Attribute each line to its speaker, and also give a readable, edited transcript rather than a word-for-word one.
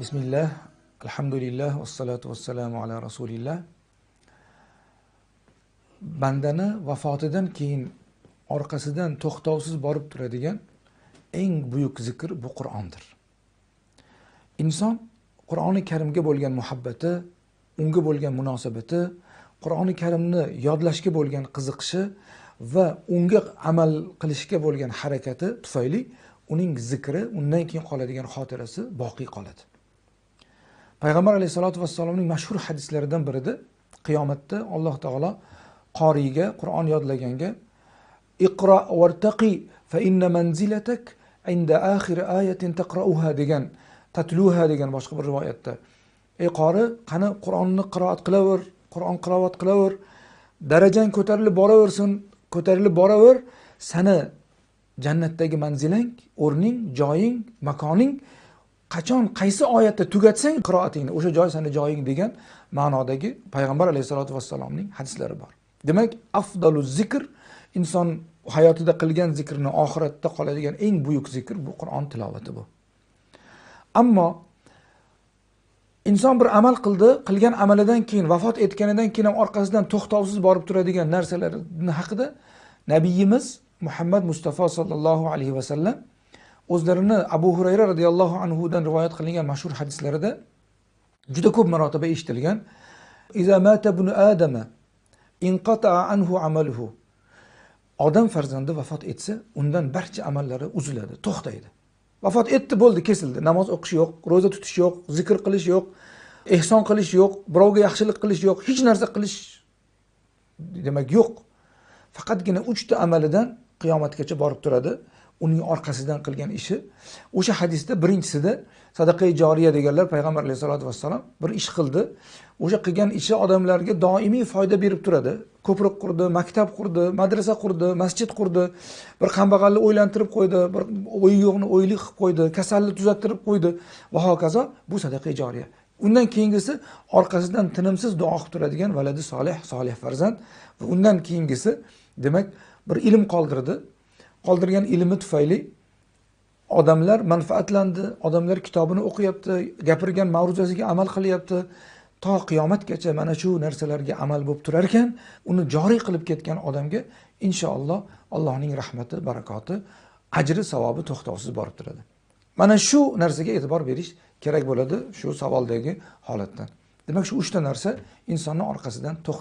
Speaker 1: Bismillah, alhamdulillah, vassalatu vassalamu ala rasulillah. Bandani vafotidan keyin orqasidan to'xtovsiz borib turadigan eng buyuk zikr bu Qur'ondir. Inson Qur'oni Karimga bo'lgan muhabbati, unga bo'lgan munosabati, Qur'oni Karimni yodlashga bo'lgan qiziqishi va unga amal qilishga bo'lgan harakati tufayli uning zikri, undan keyin qoladigan xotirasi boqiy qoladi. Payg'ambar alayhisolatu vassalomning mashhur hadislaridan birida qiyomatda Alloh taolo qoriga, Qur'on yodlaganga iqro wartaqi fa inna manzilatak inda akhir ayatin taqra'uha degan, tatluha degan boshqa bir rivoyatda. Ey qori, qani Qur'onni qiroat qilaver, Qur'on qiroat qilaver, darajang ko'tarilib boraver, seni jannatdagi manzilang, o'rning, joying, makoning qachon qaysi oyatda tugatsang qiroatingni, o'sha joy seni joying degan ma'nodagi Payg'ambar alayhisolatu vassalomning hadislari bor. Demak, afdaluz zikr, inson hayotida qilgan zikrni oxiratda qoladigan eng buyuk zikr bu Qur'on tilovati bu. Ammo inson bir amal qildi, qilgan amalidan keyin vafot etganidan keyin ham orqasidan to'xtovsiz borib turadigan narsalar haqida Nabiyimiz Muhammad Mustafa sallallohu alayhi vasallam o'zlarini Abu Hurayra radhiyallohu anhu dan rivoyat qilingan mashhur hadislarida juda ko'p marotaba eshitilgan: "Iza mata ibn Adama inqata'a anhu amaluhu." Odam farzandi vafot etsa, undan barcha amallari uziladi, to'xtaydi. Vafot etdi, bo'ldi, kesildi. Namoz o'qish yo'q, roza tutish yo'q, zikr qilish yo'q, ehson qilish yo'q, birovga yaxshilik qilish yo'q, hech narsa qilish demak yo'q. Faqatgina 3 ta amalidan qiyomatgacha borib turadi. Uning orqasidan qilgan ishi. O'sha hadisda birinchisida sadaqa joriya deganlar, Payg'ambar alayhisolatu vassalom bir ish qildi. O'sha qilgan ishi odamlarga doimiy foyda berib turadi. Ko'prik qurdi, maktab qurdi, madrasa qurdi, masjid qurdi, bir kambag'alni o'ylantirib qo'ydi, bir o'yi yo'qni o'yli qilib qo'ydi, kasalni tuzattirib qo'ydi va hokazo. Bu sadaqa joriya. Undan keyingisi orqasidan tinimsiz duo qilib turadigan valadi solih, solih farzand va undan keyingisi demak bir ilm qoldirdi. Qoldirgan ilmi tufayli odamlar manfaatlandi, odamlar kitobini o'qiyapti, gapirgan ma'ruzasiga amal qilyapti. To qiyomatgacha mana shu narsalarga amal bo'lib turar ekan, uni joriy qilib ketgan odamga inshaalloh Allohning rahmati, barakoti, ajri, savobi to'xtovsiz borib turadi. Mana shu narsaga e'tibor berish kerak bo'ladi shu savoldagi holatdan. Demak, shu 3 ta narsa insonning orqasidan